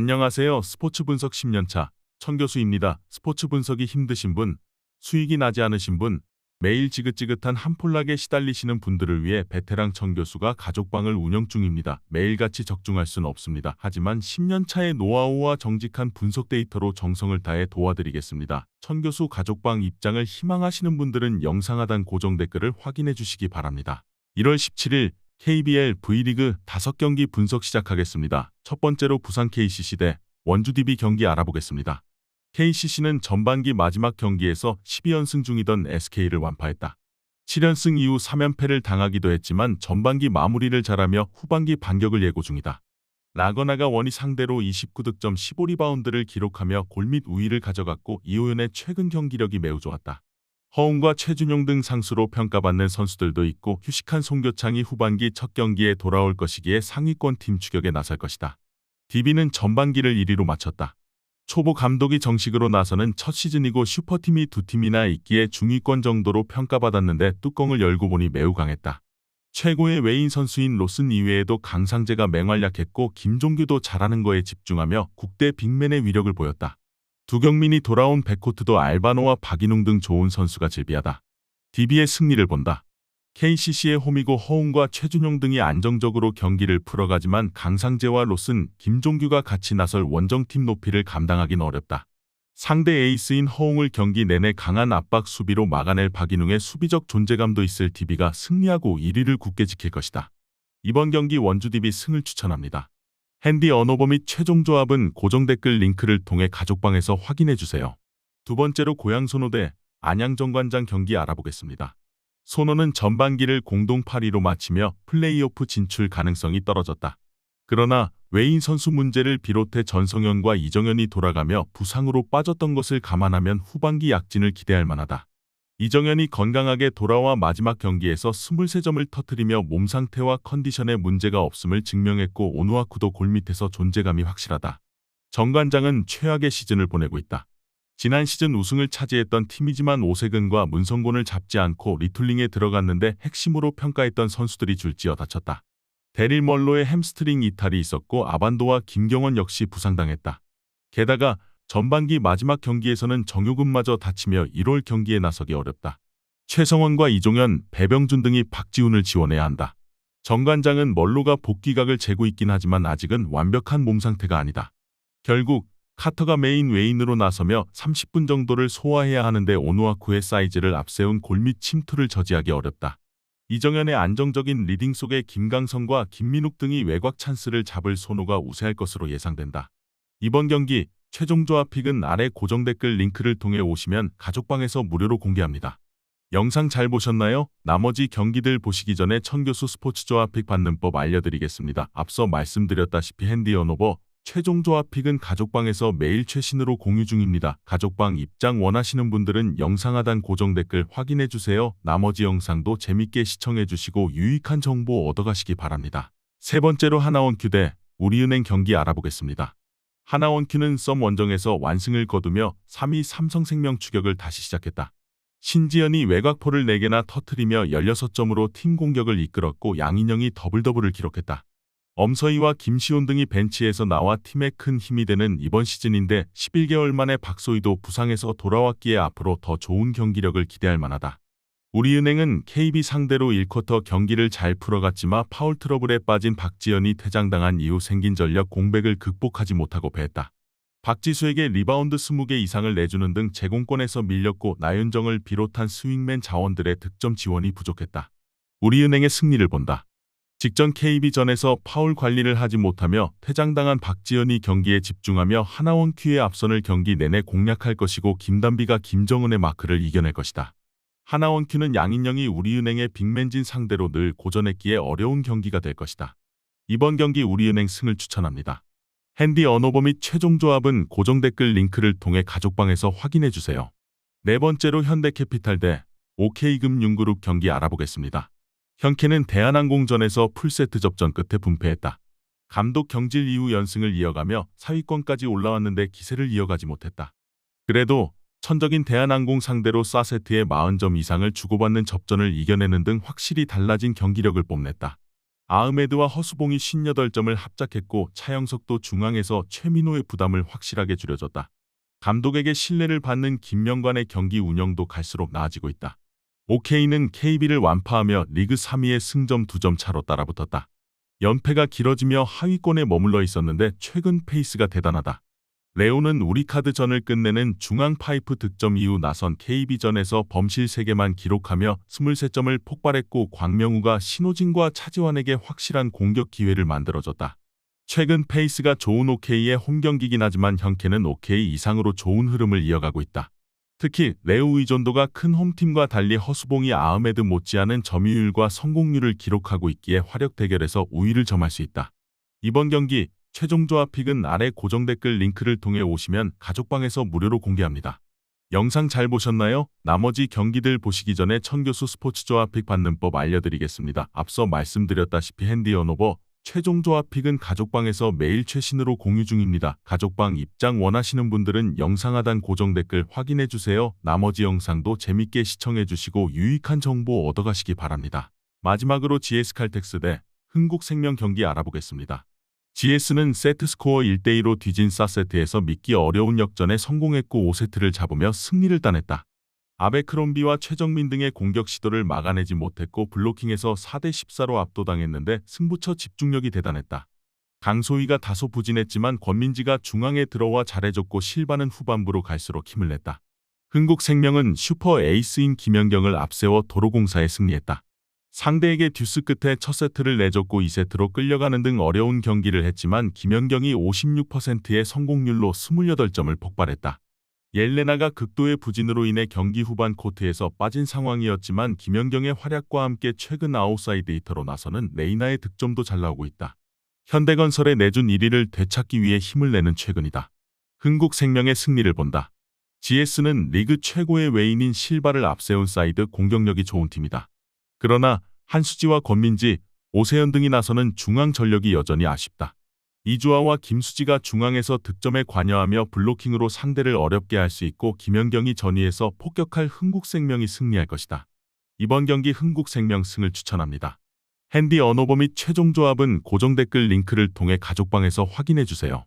안녕하세요. 스포츠 분석 10년차 천교수입니다. 스포츠 분석이 힘드신 분, 수익이 나지 않으신 분, 매일 지긋지긋한 한폴락에 시달리시는 분들을 위해 베테랑 천교수가 가족방을 운영 중입니다. 매일같이 적중할 수는 없습니다. 하지만 10년차의 노하우와 정직한 분석 데이터로 정성을 다해 도와드리겠습니다. 천교수 가족방 입장을 희망하시는 분들은 영상 하단 고정 댓글을 확인해 주시기 바랍니다. 1월 17일 KBL V리그 5경기 분석 시작하겠습니다. 첫 번째로 부산 KCC 대 원주 DB 경기 알아보겠습니다. KCC는 전반기 마지막 경기에서 12연승 중이던 SK를 완파했다. 7연승 이후 3연패를 당하기도 했지만 전반기 마무리를 잘하며 후반기 반격을 예고 중이다. 라거나가 원희 상대로 29득점 15리바운드를 기록하며 골밑 우위를 가져갔고 이호연의 최근 경기력이 매우 좋았다. 허웅과 최준용 등 상수로 평가받는 선수들도 있고 휴식한 송교창이 후반기 첫 경기에 돌아올 것이기에 상위권 팀 추격에 나설 것이다. DB는 전반기를 1위로 마쳤다. 초보 감독이 정식으로 나서는 첫 시즌이고 슈퍼팀이 두 팀이나 있기에 중위권 정도로 평가받았는데 뚜껑을 열고 보니 매우 강했다. 최고의 외인 선수인 로슨 이외에도 강상재가 맹활약했고 김종규도 잘하는 거에 집중하며 국대 빅맨의 위력을 보였다. 두경민이 돌아온 백코트도 알바노와 박인웅 등 좋은 선수가 즐비하다. DB의 승리를 본다. KCC의 홈이고 허웅과 최준용 등이 안정적으로 경기를 풀어가지만 강상재와 로슨, 김종규가 같이 나설 원정팀 높이를 감당하긴 어렵다. 상대 에이스인 허웅을 경기 내내 강한 압박 수비로 막아낼 박인웅의 수비적 존재감도 있을 DB가 승리하고 1위를 굳게 지킬 것이다. 이번 경기 원주 DB 승을 추천합니다. 핸디 언어버 및 최종 조합은 고정 댓글 링크를 통해 가족방에서 확인해주세요. 두 번째로 고양 소노 대 안양 정관장 경기 알아보겠습니다. 소노는 전반기를 공동 8위로 마치며 플레이오프 진출 가능성이 떨어졌다. 그러나 외인 선수 문제를 비롯해 전성현과 이정현이 돌아가며 부상으로 빠졌던 것을 감안하면 후반기 약진을 기대할 만하다. 이정현이 건강하게 돌아와 마지막 경기에서 23점을 터뜨리며 몸 상태와 컨디션에 문제가 없음을 증명했고 오누아쿠도 골밑에서 존재감이 확실하다. 정관장은 최악의 시즌을 보내고 있다. 지난 시즌 우승을 차지했던 팀이지만 오세근과 문성곤을 잡지 않고 리툴링에 들어갔는데 핵심으로 평가했던 선수들이 줄지어 다쳤다. 데릴 멀로의 햄스트링 이탈이 있었고 아반도와 김경원 역시 부상당했다. 게다가 전반기 마지막 경기에서는 정효근마저 다치며 1월 경기에 나서기 어렵다. 최성원과 이종현, 배병준 등이 박지훈을 지원해야 한다. 정관장은 멀로가 복귀각을 재고 있긴 하지만 아직은 완벽한 몸 상태가 아니다. 결국 카터가 메인 외인으로 나서며 30분 정도를 소화해야 하는데 오누아쿠의 사이즈를 앞세운 골밑 침투를 저지하기 어렵다. 이정현의 안정적인 리딩 속에 김강성과 김민욱 등이 외곽 찬스를 잡을 소노가 우세할 것으로 예상된다. 이번 경기 최종 조합 픽은 아래 고정 댓글 링크를 통해 오시면 가족방에서 무료로 공개합니다. 영상 잘 보셨나요? 나머지 경기들 보시기 전에 천교수 스포츠 조합 픽 받는 법 알려드리겠습니다. 앞서 말씀드렸다시피 핸디 언어버 최종 조합 픽은 가족방에서 매일 최신으로 공유 중입니다. 가족방 입장 원하시는 분들은 영상 하단 고정 댓글 확인해주세요. 나머지 영상도 재밌게 시청해주시고 유익한 정보 얻어가시기 바랍니다. 세 번째로 하나원큐 대 우리은행 경기 알아보겠습니다. 하나원큐는 썸 원정에서 완승을 거두며 3위 삼성생명 추격을 다시 시작했다. 신지현이 외곽포를 4개나 터뜨리며 16점으로 팀 공격을 이끌었고 양인영이 더블더블을 기록했다. 엄서희와 김시온 등이 벤치에서 나와 팀에 큰 힘이 되는 이번 시즌인데 11개월 만에 박소희도 부상에서 돌아왔기에 앞으로 더 좋은 경기력을 기대할 만하다. 우리은행은 KB 상대로 1쿼터 경기를 잘 풀어갔지만 파울 트러블에 빠진 박지현이 퇴장당한 이후 생긴 전력 공백을 극복하지 못하고 패했다. 박지수에게 리바운드 20개 이상을 내주는 등 제공권에서 밀렸고 나윤정을 비롯한 스윙맨 자원들의 득점 지원이 부족했다. 우리은행의 승리를 본다. 직전 KB전에서 파울 관리를 하지 못하며 퇴장당한 박지현이 경기에 집중하며 하나원큐의 앞선을 경기 내내 공략할 것이고 김단비가 김정은의 마크를 이겨낼 것이다. 하나원큐는 양인영이 우리은행의 빅맨진 상대로 늘 고전했기에 어려운 경기가 될 것이다. 이번 경기 우리은행 승을 추천합니다. 핸디 언어버 및 최종 조합은 고정 댓글 링크를 통해 가족방에서 확인해주세요. 네 번째로 현대캐피탈 대 OK금융그룹 경기 알아보겠습니다. 현캐는 대한항공전에서 풀세트 접전 끝에 분패했다. 감독 경질 이후 연승을 이어가며 4위권까지 올라왔는데 기세를 이어가지 못했다. 그래도 천적인 대한항공 상대로 4세트에 40점 이상을 주고받는 접전을 이겨내는 등 확실히 달라진 경기력을 뽐냈다. 아흐메드와 허수봉이 58점을 합작했고 차영석도 중앙에서 최민호의 부담을 확실하게 줄여줬다. 감독에게 신뢰를 받는 김명관의 경기 운영도 갈수록 나아지고 있다. OK는 KB를 완파하며 리그 3위의 승점 2점 차로 따라붙었다. 연패가 길어지며 하위권에 머물러 있었는데 최근 페이스가 대단하다. 레오는 우리카드전을 끝내는 중앙 파이프 득점 이후 나선 KB전에서 범실 3개만 기록하며 23점을 폭발했고 광명우가 신호진과 차지환에게 확실한 공격 기회를 만들어줬다. 최근 페이스가 좋은 OK의 홈경기긴 하지만 현캐는 OK 이상으로 좋은 흐름을 이어가고 있다. 특히 레오 의존도가 큰 홈팀과 달리 허수봉이 아흐메드 못지않은 점유율과 성공률을 기록하고 있기에 화력 대결에서 우위를 점할 수 있다. 이번 경기 최종 조합픽은 아래 고정 댓글 링크를 통해 오시면 가족방에서 무료로 공개합니다. 영상 잘 보셨나요? 나머지 경기들 보시기 전에 천교수 스포츠 조합픽 받는 법 알려드리겠습니다. 앞서 말씀드렸다시피 핸디 언오버 최종 조합픽은 가족방에서 매일 최신으로 공유 중입니다. 가족방 입장 원하시는 분들은 영상 하단 고정 댓글 확인해주세요. 나머지 영상도 재밌게 시청해주시고 유익한 정보 얻어가시기 바랍니다. 마지막으로 GS칼텍스 대 흥국생명 경기 알아보겠습니다. GS는 세트스코어 1대2로 뒤진 4세트에서 믿기 어려운 역전에 성공했고 5세트를 잡으며 승리를 따냈다. 아베크롬비와 최정민 등의 공격 시도를 막아내지 못했고 블로킹에서 4대14로 압도당했는데 승부처 집중력이 대단했다. 강소희가 다소 부진했지만 권민지가 중앙에 들어와 잘해줬고 실바는 후반부로 갈수록 힘을 냈다. 흥국생명은 슈퍼 에이스인 김연경을 앞세워 도로공사에 승리했다. 상대에게 듀스 끝에 첫 세트를 내줬고 2세트로 끌려가는 등 어려운 경기를 했지만 김연경이 56%의 성공률로 28점을 폭발했다. 옐레나가 극도의 부진으로 인해 경기 후반 코트에서 빠진 상황이었지만 김연경의 활약과 함께 최근 아웃사이드 히터로 나서는 레이나의 득점도 잘 나오고 있다. 현대건설의 내준 1위를 되찾기 위해 힘을 내는 최근이다. 흥국생명의 승리를 본다. GS는 리그 최고의 외인인 실바를 앞세운 사이드 공격력이 좋은 팀이다. 그러나 한수지와 권민지, 오세현 등이 나서는 중앙 전력이 여전히 아쉽다. 이주아와 김수지가 중앙에서 득점에 관여하며 블로킹으로 상대를 어렵게 할 수 있고 김연경이 전위에서 폭격할 흥국생명이 승리할 것이다. 이번 경기 흥국생명 승을 추천합니다. 핸디 언오버 및 최종 조합은 고정 댓글 링크를 통해 가족방에서 확인해주세요.